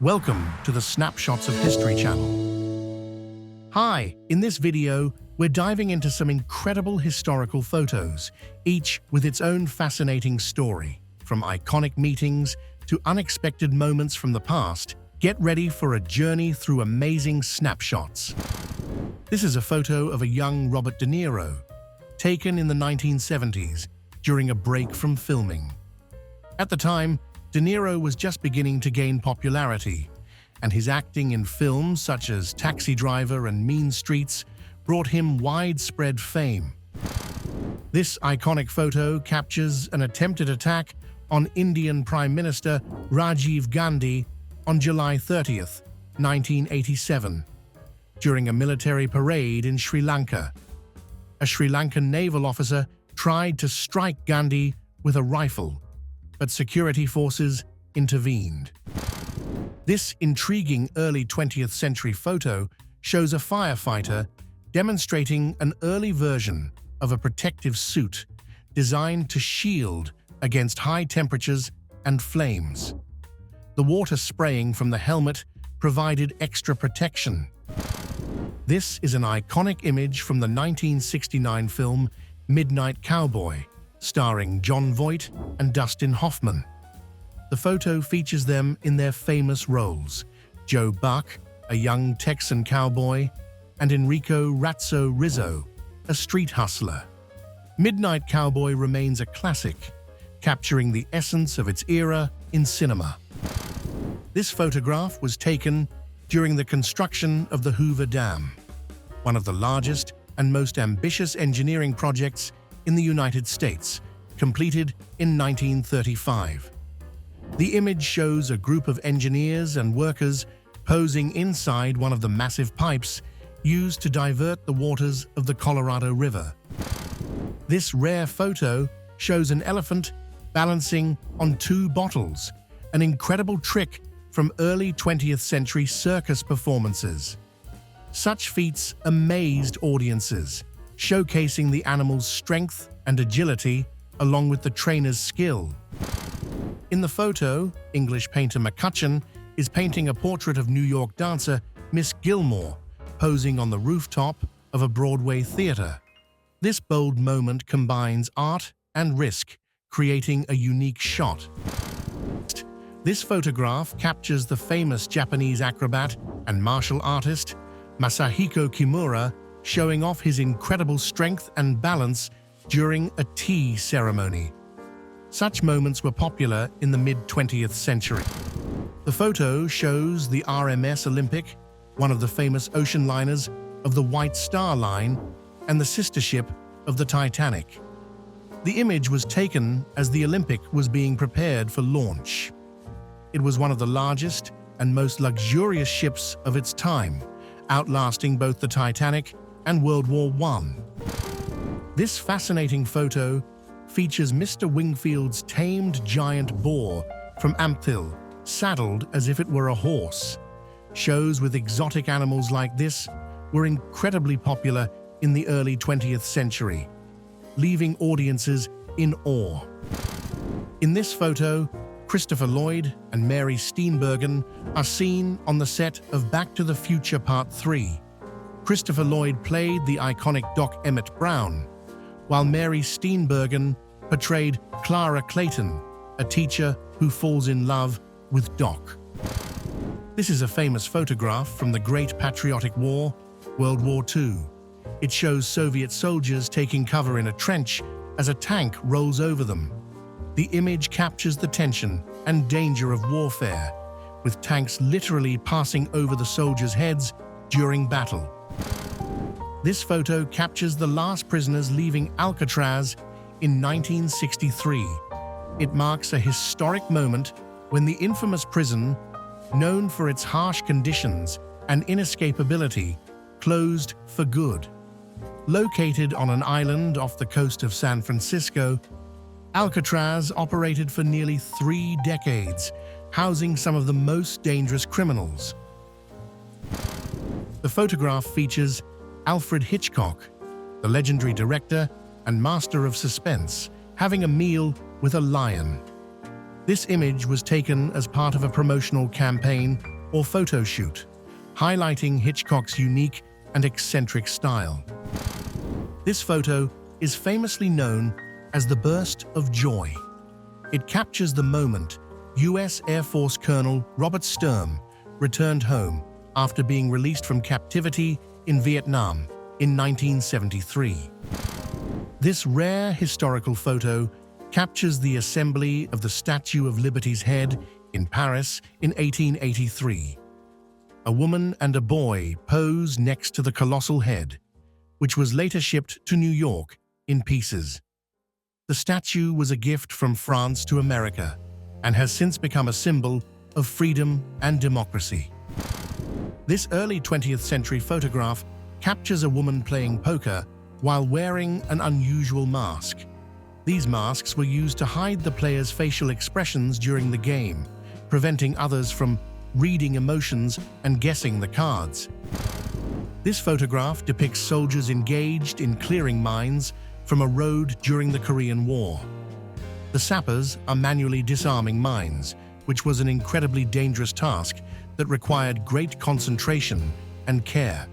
Welcome to the Snapshots of History channel. Hi, in this video, we're diving into some incredible historical photos, each with its own fascinating story. From iconic meetings to unexpected moments from the past, get ready for a journey through amazing snapshots. This is a photo of a young Robert De Niro, taken in the 1970s during a break from filming. At the time, De Niro was just beginning to gain popularity, and his acting in films such as Taxi Driver and Mean Streets brought him widespread fame. This iconic photo captures an attempted attack on Indian Prime Minister Rajiv Gandhi on July 30th, 1987, during a military parade in Sri Lanka. A Sri Lankan naval officer tried to strike Gandhi with a rifle, but security forces intervened. This intriguing early 20th century photo shows a firefighter demonstrating an early version of a protective suit designed to shield against high temperatures and flames. The water spraying from the helmet provided extra protection. This is an iconic image from the 1969 film Midnight Cowboy, starring Jon Voight and Dustin Hoffman. The photo features them in their famous roles: Joe Buck, a young Texan cowboy, and Enrico Razzo Rizzo, a street hustler. Midnight Cowboy remains a classic, capturing the essence of its era in cinema. This photograph was taken during the construction of the Hoover Dam, one of the largest and most ambitious engineering projects in the United States, completed in 1935. The image shows a group of engineers and workers posing inside one of the massive pipes used to divert the waters of the Colorado River. This rare photo shows an elephant balancing on two bottles, an incredible trick from early 20th century circus performances. Such feats amazed audiences, showcasing the animal's strength and agility along with the trainer's skill. In the photo, English painter McCutcheon is painting a portrait of New York dancer Miss Gilmore, posing on the rooftop of a Broadway theater. This bold moment combines art and risk, creating a unique shot. This photograph captures the famous Japanese acrobat and martial artist Masahiko Kimura, showing off his incredible strength and balance during a tea ceremony. Such moments were popular in the mid-20th century. The photo shows the RMS Olympic, one of the famous ocean liners of the White Star Line and the sister ship of the Titanic. The image was taken as the Olympic was being prepared for launch. It was one of the largest and most luxurious ships of its time, outlasting both the Titanic and World War I. This fascinating photo features Mr. Wingfield's tamed giant boar from Ampthill, saddled as if it were a horse. Shows with exotic animals like this were incredibly popular in the early 20th century, leaving audiences in awe. In this photo, Christopher Lloyd and Mary Steenburgen are seen on the set of Back to the Future Part 3. Christopher Lloyd played the iconic Doc Emmett Brown, while Mary Steenburgen portrayed Clara Clayton, a teacher who falls in love with Doc. This is a famous photograph from the Great Patriotic War, World War II. It shows Soviet soldiers taking cover in a trench as a tank rolls over them. The image captures the tension and danger of warfare, with tanks literally passing over the soldiers' heads during battle. This photo captures the last prisoners leaving Alcatraz in 1963. It marks a historic moment when the infamous prison, known for its harsh conditions and inescapability, closed for good. Located on an island off the coast of San Francisco, Alcatraz operated for nearly 3 decades, housing some of the most dangerous criminals. The photograph features Alfred Hitchcock, the legendary director and master of suspense, having a meal with a lion. This image was taken as part of a promotional campaign or photo shoot, highlighting Hitchcock's unique and eccentric style. This photo is famously known as the burst of joy. It captures the moment U.S. Air Force Colonel Robert Sturm returned home after being released from captivity in Vietnam in 1973. This rare historical photo captures the assembly of the Statue of Liberty's head in Paris in 1883. A woman and a boy pose next to the colossal head, which was later shipped to New York in pieces. The statue was a gift from France to America and has since become a symbol of freedom and democracy. This early 20th century photograph captures a woman playing poker while wearing an unusual mask. These masks were used to hide the player's facial expressions during the game, preventing others from reading emotions and guessing the cards. This photograph depicts soldiers engaged in clearing mines from a road during the Korean War. The sappers are manually disarming mines, which was an incredibly dangerous task that required great concentration and care.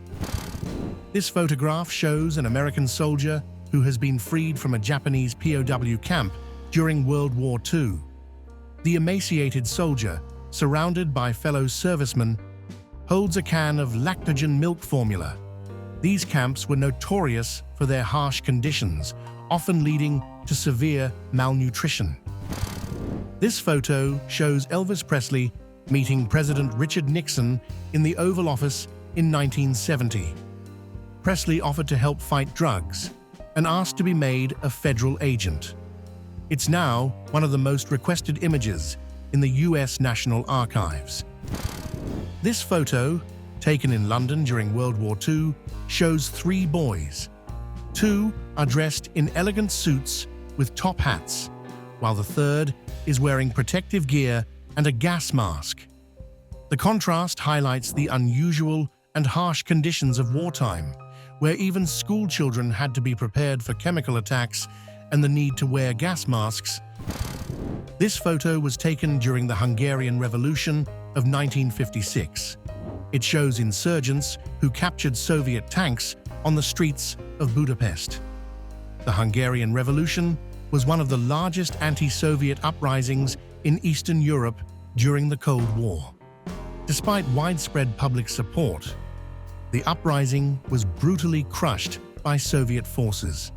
This photograph shows an American soldier who has been freed from a Japanese POW camp during World War II. The emaciated soldier, surrounded by fellow servicemen, holds a can of lactogen milk formula. These camps were notorious for their harsh conditions, often leading to severe malnutrition. This photo shows Elvis Presley meeting President Richard Nixon in the Oval Office in 1970. Presley offered to help fight drugs and asked to be made a federal agent. It's now one of the most requested images in the US National Archives. This photo, taken in London during World War II, shows three boys. Two are dressed in elegant suits with top hats, while the third is wearing protective gear and a gas mask. The contrast highlights the unusual and harsh conditions of wartime, where even school children had to be prepared for chemical attacks and the need to wear gas masks. This photo was taken during the Hungarian Revolution of 1956. It shows insurgents who captured Soviet tanks on the streets of Budapest. The Hungarian Revolution was one of the largest anti-Soviet uprisings in Eastern Europe during the Cold War. Despite widespread public support, the uprising was brutally crushed by Soviet forces.